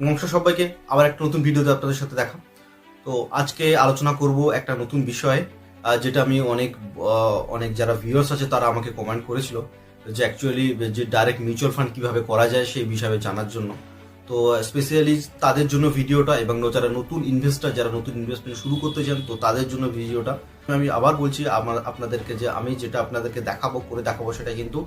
নমস্কার সবাইকে, আবার একটা নতুন ভিডিওতে আপনাদের সাথে দেখা। তো আজকে আলোচনা করব একটা নতুন বিষয়, যেটা আমি অনেক যারা ভিউয়ার্স আছে তারা আমাকে কমেন্ট করেছিল যে অ্যাকচুয়ালি যে ডাইরেক্ট মিউচুয়াল ফান্ড কিভাবে করা যায় সেই বিষয়ে জানার জন্য। তো স্পেশালি তাদের জন্য ভিডিওটা, এবং যারা নতুন ইনভেস্টর, যারা নতুন ইনভেস্টমেন্ট শুরু করতে চান, তো তাদের জন্য ভিডিওটা। আমি আবার বলছি আপনাদেরকে যে আমি যেটা আপনাদেরকে দেখাবো সেটা কিন্তু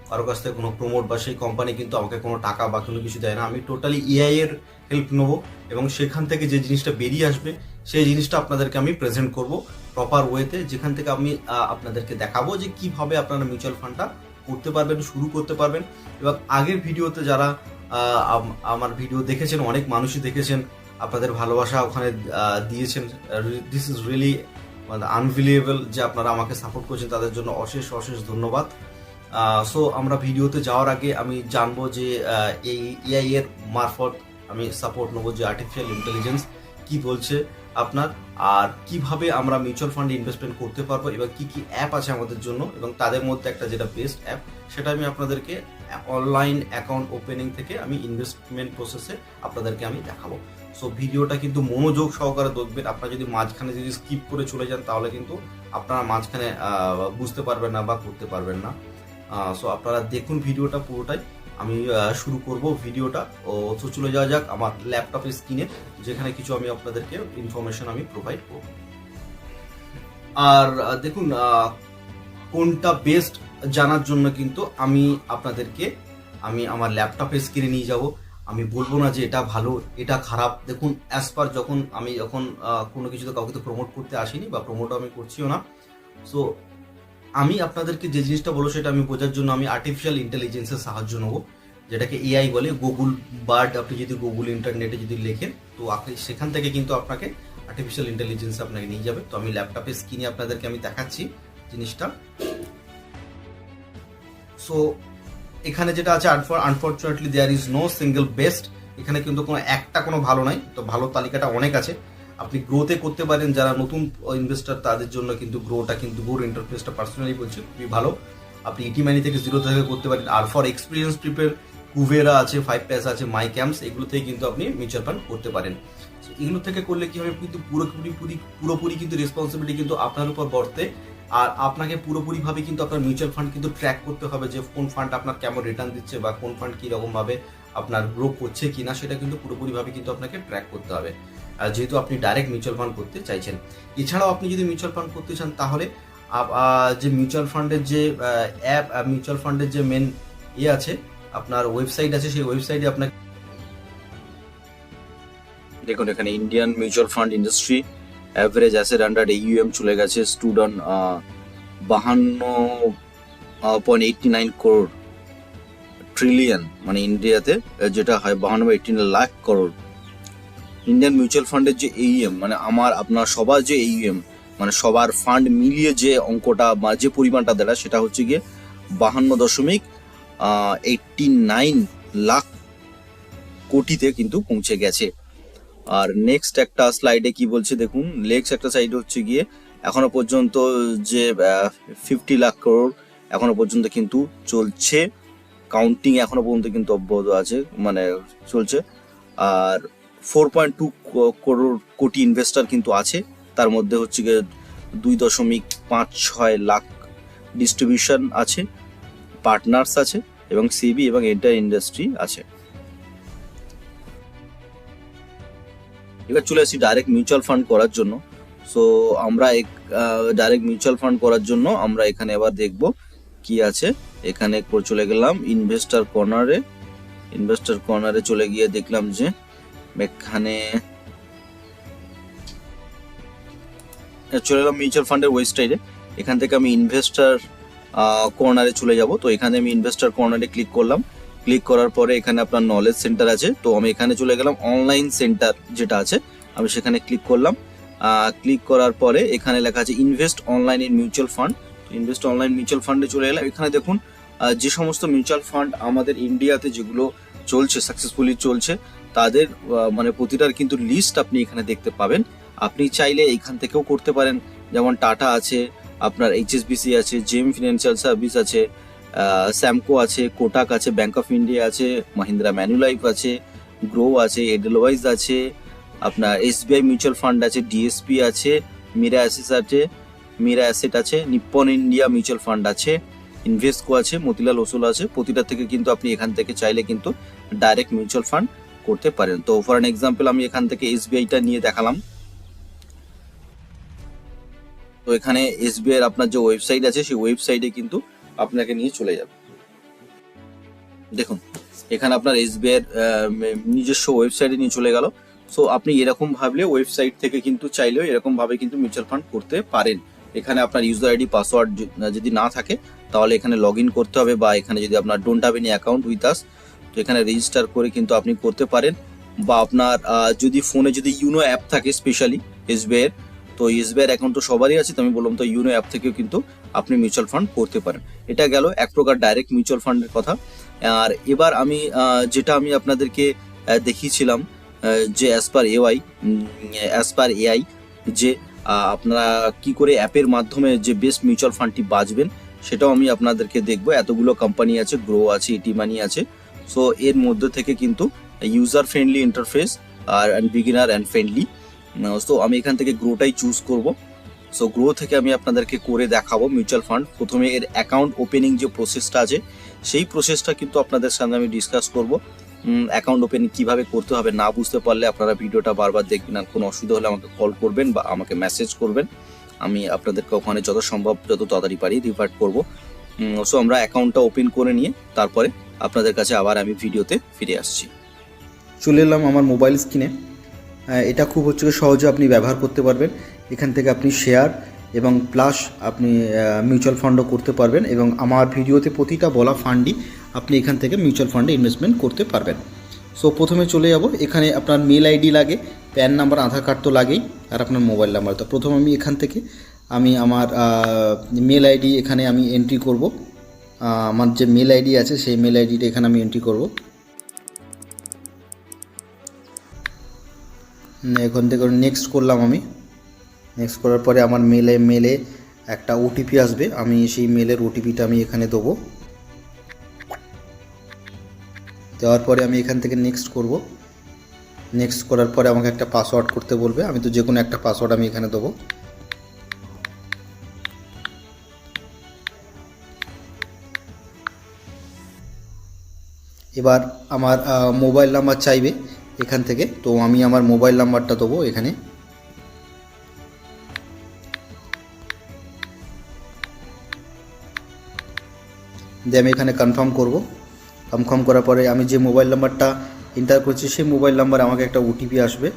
কারো কাছ থেকে কোনো প্রমোট বা সেই কোম্পানি কিন্তু আমাকে কোনো টাকা বা কোনো কিছু দেয় না। আমি টোটালি এআই এর হেল্প নেবো, এবং সেখান থেকে যে জিনিসটা বেরিয়ে আসবে সেই জিনিসটা আপনাদেরকে আমি প্রেজেন্ট করব প্রপার ওয়েতে, যেখান থেকে আমি আপনাদেরকে দেখাবো যে কিভাবে আপনারা মিউচুয়াল ফান্ডটা করতে পারবেন, শুরু করতে পারবেন। এবং আগের ভিডিওতে যারা আমার ভিডিও দেখেছেন, অনেক মানুষই দেখেছেন, আপনাদের ভালোবাসা ওখানে দিয়েছেন। দিস ইজ রিয়েলি মানে আনবিলিভেবল যে আপনারা আমাকে সাপোর্ট করছেন, তাদের জন্য অশেষ অশেষ ধন্যবাদ। সো আমরা ভিডিওতে যাওয়ার আগে আমি জানবো যে এই এআই এর মারফত আমি সাপোর্ট নেবো যে আর্টিফিশিয়াল ইন্টেলিজেন্স কি বলছে আপনার, আর কিভাবে আমরা মিউচুয়াল ফান্ডে ইনভেস্টমেন্ট করতে পারবো, এবং কি কি অ্যাপ আছে আমাদের জন্য, এবং তাদের মধ্যে একটা যেটা বেস্ট অ্যাপ সেটা আমি আপনাদেরকে অনলাইন অ্যাকাউন্ট ওপেনিং থেকে আমি ইনভেস্টমেন্ট প্রসেসে আপনাদেরকে আমি দেখাবো। সো ভিডিওটা কিন্তু মনোযোগ সহকারে দেখবেন। আপনারা যদি মাঝখানে যদি স্কিপ করে চলে যান তাহলে কিন্তু আপনারা মাঝখানে বুঝতে পারবেন না বা করতে পারবেন না। সো আপনারা দেখুন ভিডিওটা পুরোটাই। আমি শুরু করব ভিডিওটা। তো চলে যাওয়া যাক আমার ল্যাপটপের স্ক্রিনে, যেখানে কিছু আমি আপনাদেরকে ইনফরমেশন আমি প্রোভাইড করব। আর দেখুন, কোনটা বেস্ট জানার জন্য কিন্তু আমি আপনাদেরকে আমার ল্যাপটপের স্ক্রিনে নিয়ে যাব। আমি বলবো না যে এটা ভালো এটা খারাপ। দেখুন, অ্যাজ পার আমি যখন কোনো কিছু তো কাউকে তো প্রমোট করতে আসিনি, বা প্রমোটও আমি করছিও না। সো আমি আপনাদেরকে যে জিনিসটা বলবো সেটা আমি বোঝার জন্য আমি আর্টিফিশিয়াল ইন্টেলিজেন্সের সাহায্য নেবো, যেটাকে এআই বলে। গুগল বার্ড আপনি যদি গুগল ইন্টারনেটে যদি লেখেন, তো আপনি সেখান থেকে কিন্তু আপনাকে আর্টিফিশিয়াল ইন্টেলিজেন্স আপনাকে নিয়ে যাবে। তো আমি ল্যাপটপের স্ক্রিনে আপনাদেরকে আমি দেখাচ্ছি জিনিসটা। সো এখানে যেটা আছে, unfortunately there is no single best. এখানে কিন্তু কোনো ভালো নাই। তো ভালো তালিকাটা অনেক আছে। আপনি গ্রোতে করতে পারেন, যারা নতুন ইনভেস্টর তাদের জন্য কিন্তু গ্রোর ইন্টারফেসটা পার্সোনালি বলছি খুবই ভালো। আপনি ইটি মানি থেকে জিরো থেকে করতে পারেন। আর ফর এক্সপিরিয়েন্স পিপল কুভেরা আছে, 5 প্যাস আছে, মাই ক্যাম্পস, এগুলো থেকে কিন্তু আপনি মিউচুয়াল ফান্ড করতে পারেন। এগুলো থেকে করলে কি হবে, কিন্তু পুরোপুরি কিন্তু রেসপন্সিবিলিটি কিন্তু আপনার উপর বর্তে। আর আপনাকে পুরোপুরিভাবে কিন্তু আপনার মিউচুয়াল ফান্ড কিন্তু ট্র্যাক করতে হবে যে কোন ফান্ড আপনার কেমন রিটার্ন দিচ্ছে, বা কোন ফান্ড কীরকম ভাবে আপনার গ্রো করছে কিনা, সেটা কিন্তু পুরোপুরিভাবে কিন্তু আপনাকে ট্র্যাক করতে হবে, যেহেতু আপনি ডাইরেক্ট মিউচুয়াল ফান্ড করতে চাইছেন। এছাড়াও আপনি যদি মিউচুয়াল ফান্ড করতে চান, তাহলে যে মিউচুয়াল ফান্ডের যে অ্যাপ, মিউচুয়াল ফান্ডের যে মেন আছে, আপনার ওয়েবসাইট আছে, সেই ওয়েবসাইটে আপনাকে দেখুন, এখানে Indian mutual fund industry average asset under AUM চলে গেছে স্টুডেন্ট 52.89 করোড় ট্রিলিয়ন, মানে ইন্ডিয়াতে যেটা হয় 52.89 লাখ করোড়। ইন্ডিয়ান মিউচুয়াল ফান্ডের যে AUM, মানে আপনার সবার যে AUM, মানে সবার ফান্ড মিলিয়ে যে অঙ্কটা বা যে পরিমাণটা দেয়, সেটা হচ্ছে গিয়ে 52.89 লাখ কোটিতে কিন্তু পৌঁছে গেছে। আর নেক্সট একটা স্লাইডে কি বলছে দেখুন, নেক্সট একটা সাইডে হচ্ছে গিয়ে এখনো পর্যন্ত যে 50 লাখ করোড় এখনো পর্যন্ত কিন্তু চলছে, কাউন্টিং এখনো পর্যন্ত কিন্তু অব্যাহত আছে, মানে চলছে। আর 4.2 কোটি ইনভেস্টর কিন্তু আছে, তার মধ্যে হচ্ছে গিয়ে 2.56 লাখ ডিস্ট্রিবিউশন আছে, পার্টনার্স আছে, এবং সিবি এবং এন্টার ইন্ডাস্ট্রি আছে। এবার চলে আসি ডাইরেক্ট মিউচুয়াল ফান্ড করার জন্য। সো আমরা ডাইরেক্ট মিউচুয়াল ফান্ড করার জন্য আমরা এখানে এবার দেখব কি আছে। এখানে চলে গেলাম ইনভেস্টর কর্নারে চলে গিয়ে দেখলাম যে এখানে চলে এলাম মিউচুয়াল ফান্ডের ওয়েবসাইটে। এখান থেকে আমি ইনভেস্টর কর্নারে চলে যাব। তো এখানে আমি ইনভেস্টর কর্নারে ক্লিক করলাম। ক্লিক করার পরে এখানে আপনার নলেজ সেন্টার আছে, তো আমি এখানে চলে গেলাম অনলাইন সেন্টার যেটা আছে, আমি সেখানে ক্লিক করলাম। ক্লিক করার পরে এখানে লেখা আছে invest online in mutual fund. Invest online mutual ফান্ডে চলে এলাম। এখানে দেখুন যে সমস্ত মিউচুয়াল ফান্ড আমাদের ইন্ডিয়াতে যেগুলো চলছে, সাকসেসফুলি চলছে, তাদের মানে প্রতিটার কিন্তু লিস্ট আপনি এখানে দেখতে পাবেন। আপনি চাইলে এখান থেকেও করতে পারেন, যেমন টাটা আছে, আপনার HSBC আছে, জেম ফিনান্সিয়াল সার্ভিস আছে, স্যামকো আছে, কোটাক আছে, ব্যাংক অফ ইন্ডিয়া আছে, মাহিন্দ্রা ম্যানুলাইফ আছে, গ্রো আছে, এডেলওয়াইজ আছে, আপনার এসবিআই মিউচুয়াল ফান্ড আছে, ডিএসপি আছে, মিরা অ্যাসেট আছে, নিপ্পন ইন্ডিয়া মিউচুয়াল ফান্ড আছে, ইনভেস্টকো আছে, মতিলাল ওসুল আছে। প্রতিটা থেকে কিন্তু আপনি এখান থেকে চাইলে কিন্তু ডাইরেক্ট মিউচুয়াল ফান্ড করতে পারেন। তো ফর অ্যান এক্সাম্পল আমি এখান থেকে এসবিআইটা নিয়ে দেখালাম। তো এখানে এসবিআই এর আপনার যে ওয়েবসাইট আছে সেই ওয়েবসাইটে কিন্তু আপনাকে নিয়ে চলে যাবে। দেখুন এখানে আপনার এসবিআই এর নিজস্ব ওয়েবসাইটে নিয়ে চলে গেল। সো আপনি এরকম ভাবলে ওয়েবসাইট থেকে কিন্তু চাইলেও এরকম ভাবে কিন্তু মিউচুয়াল ফান্ড করতে পারেন। এখানে আপনার ইউজার আইডি পাসওয়ার্ড যদি না থাকে তাহলে এখানে লগ ইন করতে হবে, বা এখানে যদি আপনার don't have any account with us তো এখানে রেজিস্টার করে কিন্তু আপনি করতে পারেন। বা আপনার যদি ফোনে যদি ইউনো অ্যাপ থাকে স্পেশালি এসবিআই এর, তো এসবিআই অ্যাকাউন্ট তো সবারই আছে, তো আমি বললাম তো ইউনো অ্যাপ থেকেও কিন্তু আপনি মিউচুয়াল ফান্ড করতে পারেন। এটা গেল এক প্রকার ডাইরেক্ট মিউচুয়াল ফান্ডের কথা। আর এবার আমি যেটা আমি আপনাদেরকে দেখিয়েছিলাম যে অ্যাজ পার এআই যে আপনারা কি করে অ্যাপের মাধ্যমে যে বেস্ট মিউচুয়াল ফান্ডটি বাঁচবেন সেটাও আমি আপনাদেরকে দেখবো। এতগুলো কোম্পানি আছে, গ্রো আছে, ইটি মানি আছে। সো এর মধ্যে থেকে কিন্তু ইউজার ফ্রেন্ডলি ইন্টারফেস আর বিগিনার অ্যান্ড ফ্রেন্ডলি। সো আমি এখান থেকে গ্রোটাই চুজ করব। সো গ্রো থেকে আমি আপনাদেরকে করে দেখাবো মিউচুয়াল ফান্ড। প্রথমে এর অ্যাকাউন্ট ওপেনিং যে প্রসেসটা আছে সেই প্রসেসটা কিন্তু আপনাদের সামনে আমি ডিসকাস করব। অ্যাকাউন্ট ওপেনিং কিভাবে করতে হবে না বুঝতে পারলে আপনারা ভিডিওটা বারবার দেখবেন, আর কোনো অসুবিধা হলে আমাকে কল করবেন বা আমাকে মেসেজ করবেন। আমি আপনাদেরকে ওখানে যত সম্ভব যত তাড়াতাড়ি পারি রিভার্ট করব। সো আমরা অ্যাকাউন্টটা ওপেন করে নিয়ে তারপরে আপনাদের কাছে আবার আমি ভিডিওতে ফিরে আসছি। চলে এলাম আমার মোবাইল স্ক্রিনে। এটা খুব সহজে আপনি ব্যবহার করতে পারবেন। এখান থেকে আপনি শেয়ার এবং প্লাস আপনি মিউচুয়াল ফান্ডও করতে পারবেন, এবং আমার ভিডিওতে প্রতিটা বলা ফান্ডই আপনি এখান থেকে মিউচুয়াল ফান্ডে ইনভেস্টমেন্ট করতে পারবেন। সো প্রথমে চলে যাব, এখানে আপনার মেল আইডি লাগে, প্যান নাম্বার, আধার কার্ড তো লাগেই, আর আপনার মোবাইল নাম্বার। তো প্রথম আমি এখান থেকে আমার মেল আইডি এখানে আমি এন্ট্রি করব। আমার যে মেল আইডি আছে সেই মেল আইডিটা এখানে আমি এন্ট্রি করব। এখান থেকে নেক্সট করলাম। আমি নেক্সট করার পরে আমার মেলে একটা ওটিপি আসবে, আমি সেই মেলের ওটিপিটা আমি এখানে দেবো। দেওয়ার পরে আমি এখান থেকে নেক্সট করব। নেক্সট করার পরে আমাকে একটা পাসওয়ার্ড করতে বলবে, আমি তো যে কোনো একটা পাসওয়ার্ড আমি এখানে দেবো। এবার আমার মোবাইল নাম্বার চাইবে এখান থেকে, তো আমি আমার মোবাইল নাম্বারটা দেবো এখানে। দিয়ে আমি এখানে কনফার্ম করব। কনফার্ম করার পরে আমি যে মোবাইল নাম্বারটা এন্টার করছি সেই মোবাইল নাম্বারে আমাকে একটা ওটিপি আসবে।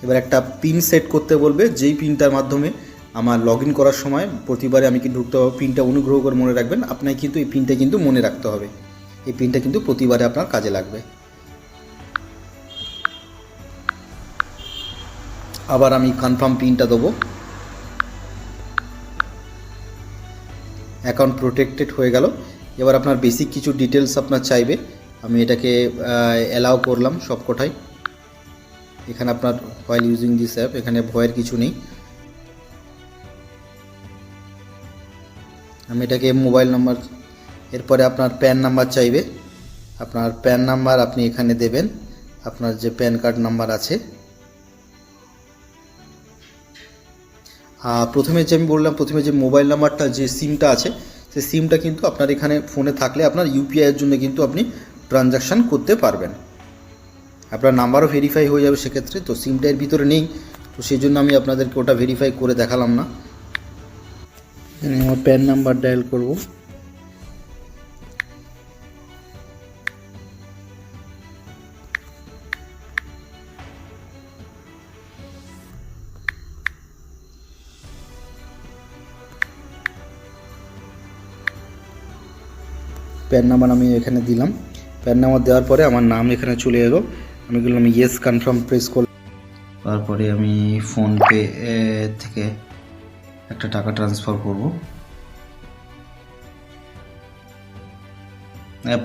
এবার একটা পিন সেট করতে বলবে, যেই পিনটার মাধ্যমে আমার লগ ইন করার সময় প্রতিবারে আমি কিন্তু ঢুকতে হবে। পিনটা অনুগ্রহ করে মনে রাখবেন, আপনাকে কিন্তু এই পিনটা কিন্তু মনে রাখতে হবে। এই পিনটা কিন্তু প্রতিবারে আপনার কাজে লাগবে। আবার আমি কনফার্ম পিনটা দেবো। অ্যাকাউন্ট প্রোটেক্টেড হয়ে গেল। এবার আপনার বেসিক কিছু ডিটেলস আপনার চাইবে, আমি এটাকে অ্যালাউ করলাম সবকটাই। এখানে আপনার হোয়াইল ইউজিং দিস অ্যাপ, এখানে ভয়ের কিছু নেই। আমি এটাকে মোবাইল নাম্বার, এরপরে আপনার প্যান নাম্বার চাইবে। আপনার প্যান নাম্বার আপনি এখানে দেবেন, আপনার যে প্যান কার্ড নাম্বার আছে। প্রথমে যে আমি বললাম, প্রথমে যে মোবাইল নাম্বারটা যে সিমটা আছে সেই সিমটা কিন্তু আপনার এখানে ফোনে থাকলে আপনার ইউপিআইয়ের জন্য কিন্তু আপনি ট্রানজাকশান করতে পারবেন। আপনার নাম্বারও ভেরিফাই হয়ে যাবে সেক্ষেত্রে। তো সিমটা এর ভিতরে নেই, তো সেই জন্য আমি আপনাদেরকে ওটা ভেরিফাই করে দেখালাম না। আমার প্যান নাম্বার ডায়াল করব। প্যান নাম্বার আমি এখানে দিলাম। প্যান নাম্বার দেওয়ার পরে আমার নাম এখানে চলে এলো, আমি বললাম ইয়েস কনফার্ম প্রেস করলাম। তারপরে আমি ফোনপে থেকে একটা টাকা ট্রান্সফার করব।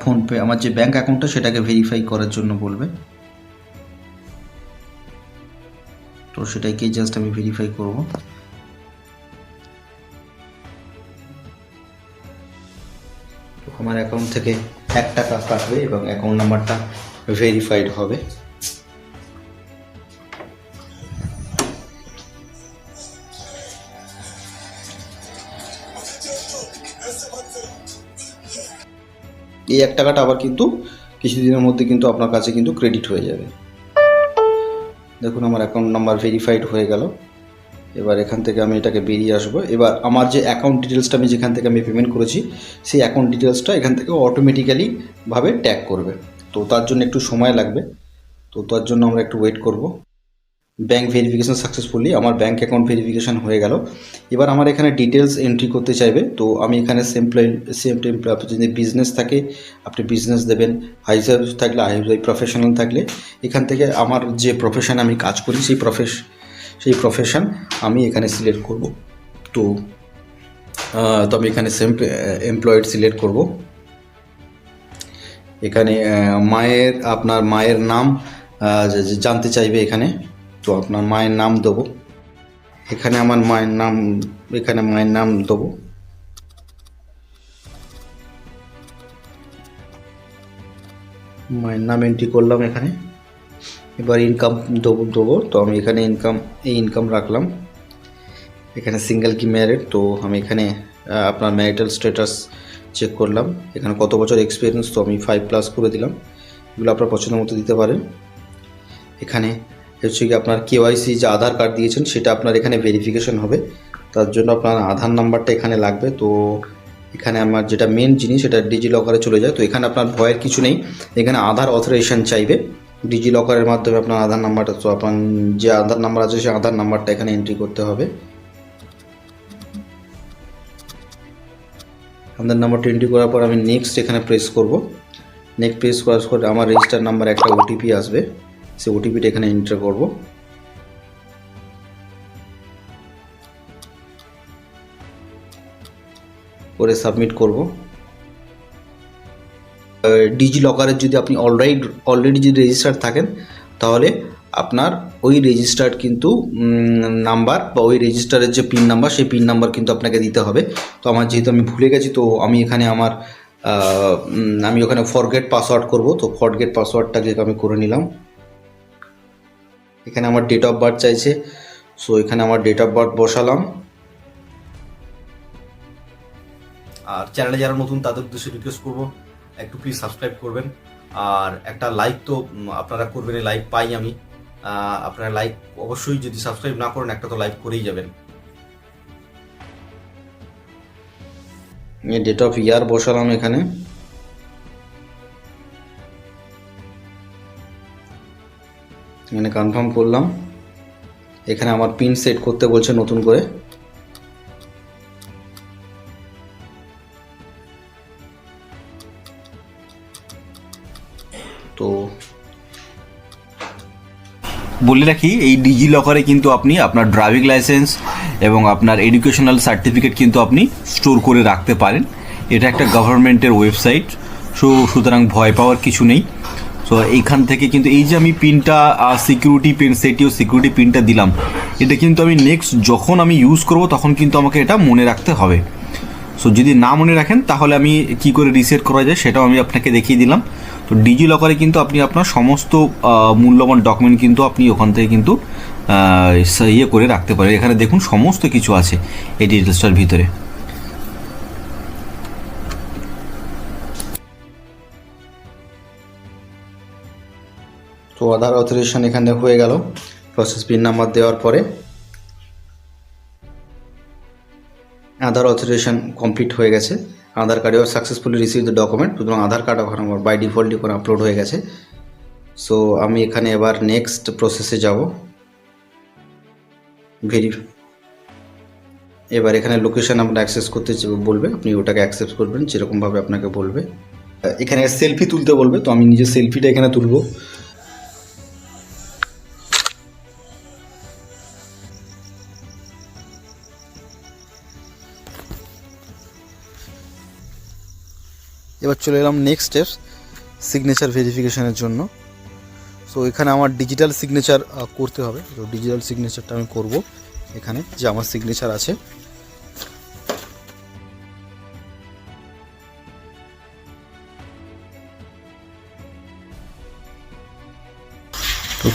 ফোনপে আমার যে ব্যাঙ্ক অ্যাকাউন্টটা সেটাকে ভেরিফাই করার জন্য বলবে, তো সেটাকে জাস্ট আমি ভেরিফাই করব। আমার অ্যাকাউন্ট থেকে 1 টাকা কাটবে এবং অ্যাকাউন্ট নাম্বারটা ভেরিফাইড হবে। এই 1 টাকাটা আবার কিন্তু কিছুদিনের মধ্যে কিন্তু আপনার কাছে কিন্তু ক্রেডিট হয়ে যাবে। দেখুন আমার অ্যাকাউন্ট নাম্বার ভেরিফাইড হয়ে গেল। এবার এখান থেকে আমি এটাকে বেরিয়ে আসবো। এবার আমার যে অ্যাকাউন্ট ডিটেলসটা আমি যেখান থেকে আমি পেমেন্ট করেছি সেই অ্যাকাউন্ট ডিটেলসটা এখান থেকে অটোমেটিক্যালি ভাবে ট্যাগ করবে। তো তার জন্য একটু সময় লাগবে, তো তার জন্য আমরা একটু ওয়েট করব। ব্যাঙ্ক ভেরিফিকেশন সাকসেসফুলি আমার ব্যাঙ্ক অ্যাকাউন্ট ভেরিফিকেশন হয়ে গেল। এবার আমার এখানে ডিটেলস এন্ট্রি করতে চাইবে, তো আমি এখানে সেম যদি বিজনেস থাকে আপনি বিজনেস দেবেন, হাউসওয়াইফ থাকলে হাউসওয়াইফ, প্রফেশনাল থাকলে এখান থেকে আমার যে প্রফেশন আমি কাজ করি সেই প্রফেশন আমি এখানে সিলেক্ট করব। তো আমি এখানে এমপ্লয়েড সিলেক্ট করব। এখানে আপনার মায়ের নাম জানতে চাইবে এখানে, তো আপনার মায়ের নাম দেবো। এখানে আমার মায়ের নাম দেবো। মায়ের নাম এন্ট্রি করলাম এখানে। এবার ইনকাম দেবো, তো আমি এখানে ইনকাম রাখলাম। এখানে সিঙ্গেল কি ম্যারিড, তো আমি এখানে আপনার ম্যারিটাল স্ট্যাটাস চেক করলাম। এখানে কত বছর এক্সপিরিয়েন্স, তো আমি 5+ করে দিলাম। এগুলো আপনার পছন্দ মতো দিতে পারেন। এখানে হচ্ছে কি আপনার কেওয়াইসি যে আধার কার্ড দিয়েছেন সেটা আপনার এখানে ভেরিফিকেশন হবে, তার জন্য আপনার আধার নাম্বারটা এখানে লাগবে। তো এখানে আমার যেটা মেন জিনিস সেটা ডিজিলকারে চলে যায়। তো এখানে আপনার ভয়ের কিছু নেই, এখানে আধার অথরাইজেশন চাইবে ডিজিলকারের মাধ্যমে আপনার আধার নাম্বারটা, তো আপনার যে আধার নাম্বার আছে সেই আধার নাম্বারটা এখানে এন্ট্রি করতে হবে। আধার নাম্বারটা এন্ট্রি করার পর আমি নেক্সট এখানে প্রেস করব। নেক্সট প্রেস করার পর আমার রেজিস্টার নাম্বার একটা ওটিপি আসবে, সেই ওটিপিটা এখানে এন্টার করব। করে সাবমিট করব। ডিজিলকারের যদি আপনি অলরেডি যদি রেজিস্টার্ড থাকেন তাহলে আপনার ওই রেজিস্টার্ড কিন্তু নাম্বার বা ওই রেজিস্টারের যে পিন নাম্বার সেই পিন নাম্বার কিন্তু আপনাকে দিতে হবে। তো আমার যেহেতু আমি ভুলে গেছি, তো আমি এখানে আমি ওখানে ফরগেট পাসওয়ার্ড করব। তো ফরগেট পাসওয়ার্ডটাকে আমি করে নিলাম। এখানে আমার ডেট অফ বার্থ চাইছে, সো এখানে আমার ডেট অফ বার্থ বসালাম। আর চ্যানেলে যারা নতুন তাদের উদ্দেশ্যে রিকোয়েস্ট করবো একটু প্লিজ সাবস্ক্রাইব করবেন, আর একটা লাইক তো আপনারা করবেন, লাইক পাই আমি। আপনারা লাইক অবশ্যই, যদি সাবস্ক্রাইব না করেন একটা তো লাইক করেই যাবেন। ডেট অফ ইয়ার বসালাম এখানে। কনফার্ম করলাম। এখানে আমার পিন সেট করতে বলছে নতুন করে। তো বলে রাখি, এই ডিজিলকারে কিন্তু আপনি আপনার ড্রাইভিং লাইসেন্স এবং আপনার এডুকেশনাল সার্টিফিকেট কিন্তু আপনি স্টোর করে রাখতে পারেন। এটা একটা গভর্নমেন্টের ওয়েবসাইট, সুতরাং ভয় পাওয়ার কিছু নেই। সো এইখান থেকে কিন্তু এই যে আমি পিনটা সিকিউরিটি পিন, সেটিও সিকিউরিটি পিনটা দিলাম, এটা কিন্তু আমি নেক্সট যখন আমি ইউজ করব তখন কিন্তু আমাকে এটা মনে রাখতে হবে। সো যদি না মনে রাখেন তাহলে আমি কি করে রিসেট করা যায় সেটাও আমি আপনাকে দেখিয়ে দিলাম। তো ডিজিলকারে কিন্তু আপনি আপনার সমস্ত মূল্যবান ডকুমেন্ট কিন্তু আপনি ওখান থেকে কিন্তু ইয়ে করে রাখতে পারেন। এখানে দেখুন সমস্ত কিছু আছে এই ডিটেলসটার ভিতরে। তো আধার অথরাইজেশন এখানে হয়ে গেল। প্রসেস পিন নাম্বার দেওয়ার পরে আধার অথরাইজেশন কমপ্লিট হয়ে গেছে। Aadhaar card your successfully receive the document, সুতরাং আধার কার্ড এখন আমার বাই ডিফল্টই করে আপলোড হয়ে গেছে। সো আমি এখানে এবার নেক্সট প্রসেসে যাব। এবার এখানে লোকেশন আপনার অ্যাক্সেস করতে বলবে, আপনি ওটাকে অ্যাকসেপ্ট করবেন যেরকমভাবে আপনাকে বলবে। এখানে সেলফি তুলতে বলবে, তো আমি নিজের সেলফিটা এখানে তুলব। এবার চলে এলাম নেক্সট স্টেপ, সিগনেচার ভেরিফিকেশনের জন্য। সো এখানে আমার ডিজিটাল সিগনেচার করতে হবে। তো ডিজিটাল সিগনেচারটা আমি করব এখানে, যে আমার সিগনেচার আছে।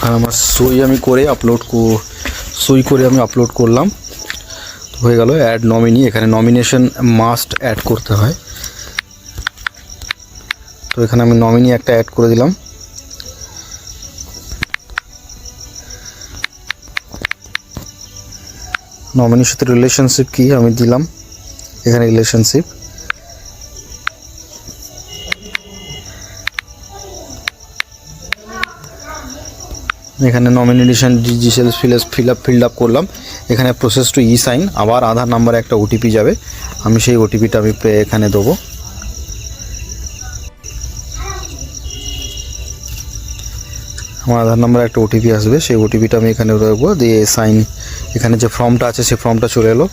আর আমার সই আমি করে আপলোড করলাম, হয়ে গেল। অ্যাড নমিনি, এখানে নমিনেশন মাস্ট অ্যাড করতে হয়, তো এখানে আমি নমিনি একটা অ্যাড করে দিলাম। নমিনির সাথে রিলেশনশিপ কি আমি দিলাম, এখানে রিলেশনশিপ। এখানে নমিনেশন ডিটেলস ফিল আপ করলাম। এখানে প্রসেস টু ই সাইন, আবার আধার নাম্বারে একটা ওটিপি যাবে, আমি সেই ওটিপিটা এখানে দেবো। আমার আধার নাম্বারে একটা ওটিপি আসবে, সেই ওটিপিটা আমি এখানে রাখবো, দিয়ে সাইন। এখানে যে ফর্মটা আছে সেই ফর্মটা চলে এলো,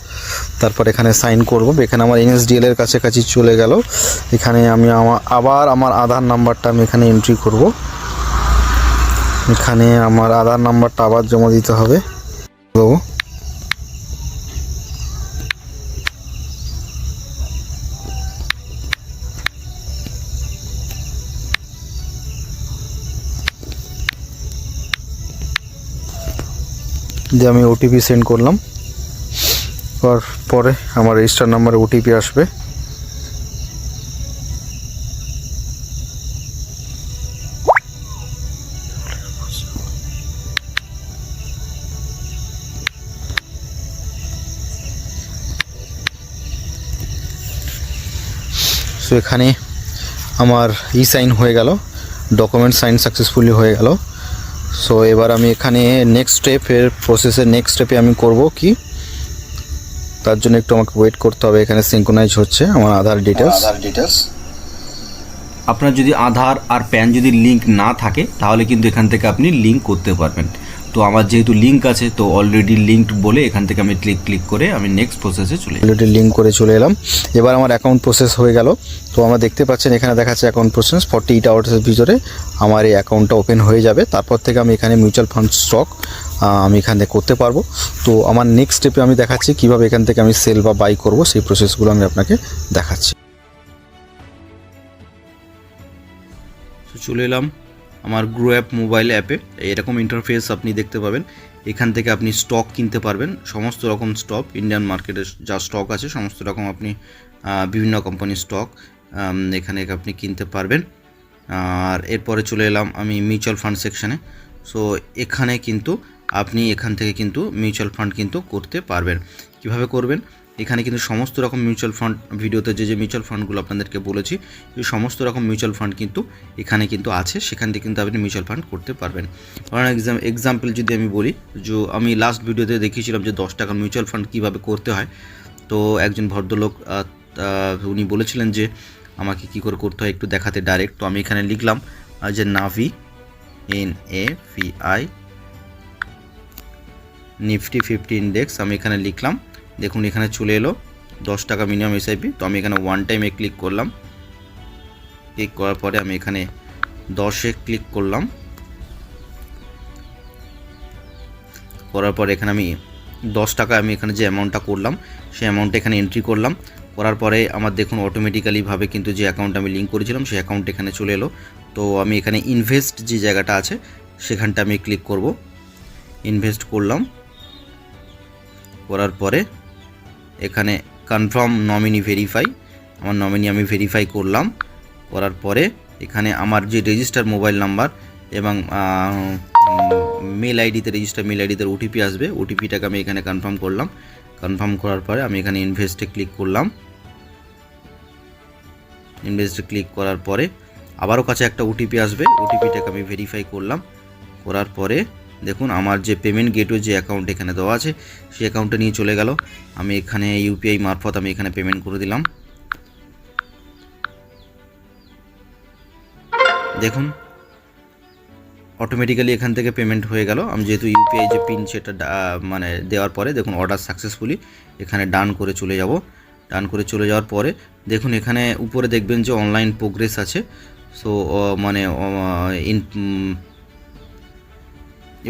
তারপর এখানে সাইন করব। এখানে আমার NSDL এর কাছাকাছি চলে গেল। এখানে আমি আবার আমার আধার নাম্বারটা আমি এখানে এন্ট্রি করব। এখানে আমার আধার নাম্বারটা আবার জমা দিতে হবে, দেবো। দিয়ে আমি ওটিপি সেন্ড করলাম, পরে আমার রেজিস্টার নাম্বারে ওটিপি আসবে। সো এখানে আমার ই সাইন হয়ে গেল, ডকুমেন্ট সাইন সাকসেসফুলি হয়ে গেল। সো এবার আমি এখানে নেক্সট স্টেপে আমি করব কি, তার জন্য একটু আমাকে ওয়েট করতে হবে। এখানে সিঙ্ক্রোনাইজ হচ্ছে আমার আধার ডিটেলস। আপনার যদি আধার আর প্যান যদি লিঙ্ক না থাকে তাহলে কিন্তু এখান থেকে আপনি লিঙ্ক করতে পারবেন। তো আমার যেহেতু লিঙ্ক আছে, তো অলরেডি লিঙ্কড বলে এখান থেকে আমি ক্লিক করে আমি নেক্সট প্রসেসে অলরেডি লিঙ্ক করে চলে এলাম। এবার আমার অ্যাকাউন্ট প্রসেস হয়ে গেল। তো আমরা দেখতে পাচ্ছেন এখানে দেখাচ্ছে অ্যাকাউন্ট প্রসেস 48 আওয়ার্সের ভিতরে আমার এই অ্যাকাউন্টটা ওপেন হয়ে যাবে। তারপর থেকে আমি এখানে মিউচুয়াল ফান্ড স্টক আমি এখানে করতে পারবো। তো আমার নেক্সট স্টেপে আমি দেখাচ্ছি কীভাবে এখান থেকে আমি সেল বা বাই করব, সেই প্রসেসগুলো আমি আপনাকে দেখাচ্ছি। চলে এলাম আমার গ্রো অ্যাপ মোবাইল অ্যাপে। এরকম ইন্টারফেস আপনি দেখতে পাবেন। এখান থেকে আপনি স্টক কিনতে পারবেন, সমস্ত রকম স্টক, ইন্ডিয়ান মার্কেটে যা স্টক আছে সমস্ত রকম আপনি বিভিন্ন কোম্পানির স্টক এখানে আপনি কিনতে পারবেন। আর এরপরে চলে এলাম আমি মিউচুয়াল ফান্ড সেকশানে। সো এখানে কিন্তু আপনি এখান থেকে কিন্তু মিউচুয়াল ফান্ড কিন্তু করতে পারবেন। কিভাবে করবেন, এখানে কিন্তু সমস্ত রকম মিউচুয়াল ফান্ড, ভিডিওতে যে মিউচুয়াল ফান্ডগুলো আপনাদেরকে বলেছি, এই সমস্ত রকম মিউচুয়াল ফান্ড কিন্তু এখানে কিন্তু আছে। সেখান থেকে কিন্তু আপনি মিউচুয়াল ফান্ড করতে পারবেন। কারণ এক্সাম্পল যদি আমি বলি, যে আমি লাস্ট ভিডিওতে দেখিয়েছিলাম যে 10 টাকার মিউচুয়াল ফান্ড কীভাবে করতে হয়। তো একজন ভদ্রলোক উনি বলেছিলেন যে আমাকে কী করে করতে হয় একটু দেখাতে ডাইরেক্ট। তো আমি এখানে লিখলাম যে নাভি NAVI নিফটি 50 ইন্ডেক্স, আমি এখানে লিখলাম। দেখুন এখানে চলে এলো 10 টাকা মিনিমাম SIP। তো আমি এখানে ওয়ান টাইমে ক্লিক করলাম। ক্লিক করার পরে আমি এখানে 10-এ ক্লিক করলাম। করার পরে এখানে আমি 10 টাকা আমি এখানে যে অ্যামাউন্টটা করলাম সেই অ্যামাউন্টটা এখানে এন্ট্রি করলাম। করার পরে আমার দেখুন অটোমেটিক্যালিভাবে কিন্তু যে অ্যাকাউন্ট আমি লিঙ্ক করেছিলাম সেই অ্যাকাউন্ট এখানে চলে এলো। তো আমি এখানে ইনভেস্ট যে জায়গাটা আছে সেখানটা আমি ক্লিক করব। ইনভেস্ট করলাম। করার পরে এখানে কনফার্ম নমিনি ভেরিফাই, আমার নমিনি আমি ভেরিফাই করলাম। করার পরে এখানে আমার যে রেজিস্টার মোবাইল নাম্বার এবং মেল আইডিতে ওটিপি আসবে, ওটিপিটাকে আমি এখানে কনফার্ম করলাম। কনফার্ম করার পরে আমি এখানে ইনভেস্টে ক্লিক করলাম। ইনভেস্টে ক্লিক করার পরে আবারও কাছে একটা ওটিপি আসবে, ওটিপিটাকে আমি ভেরিফাই করলাম। করার পরে দেখুন আমার যে পেমেন্ট গেটওয়ে যে অ্যাকাউন্ট এখানে দেওয়া আছে সেই অ্যাকাউন্টে নিয়ে চলে গেল। আমি এখানে UPI মারফত আমি এখানে পেমেন্ট করে দিলাম। দেখুন অটোমেটিক্যালি এখান থেকে পেমেন্ট হয়ে গেল। আমি যেহেতু UPI যে পিন সেটা মানে দেওয়ার পরে দেখুন অর্ডার সাকসেসফুলি, এখানে ডান করে চলে যাব। ডান করে চলে যাওয়ার পরে দেখুন এখানে উপরে দেখবেন যে অনলাইন প্রোগ্রেস আছে। সো মানে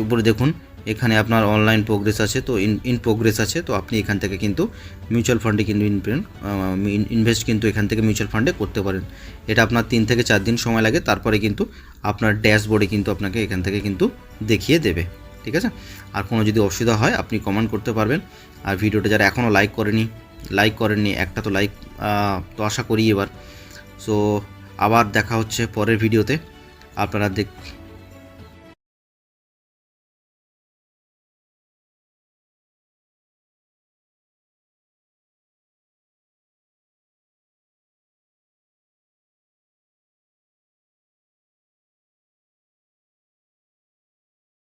উপরে দেখুন এখানে আপনার অনলাইন প্রোগ্রেস আছে, তো ইন প্রোগ্রেস আছে। তো আপনি এখান থেকে কিন্তু মিউচুয়াল ফান্ডে কিন্তু ইনভেস্ট কিন্তু এখান থেকে মিউচুয়াল ফান্ডে করতে পারেন। এটা আপনার 3 থেকে 4 দিন সময় লাগে, তারপরে কিন্তু আপনার ড্যাশবোর্ডে কিন্তু আপনাকে এখান থেকে কিন্তু দেখিয়ে দেবে। ঠিক আছে, আর কোনো যদি অসুবিধা হয় আপনি কমেন্ট করতে পারবেন। আর ভিডিওটা যারা এখনও লাইক করেননি একটা তো লাইক তো আশা করি এবার। সো আবার দেখা হচ্ছে পরের ভিডিওতে। আপনারা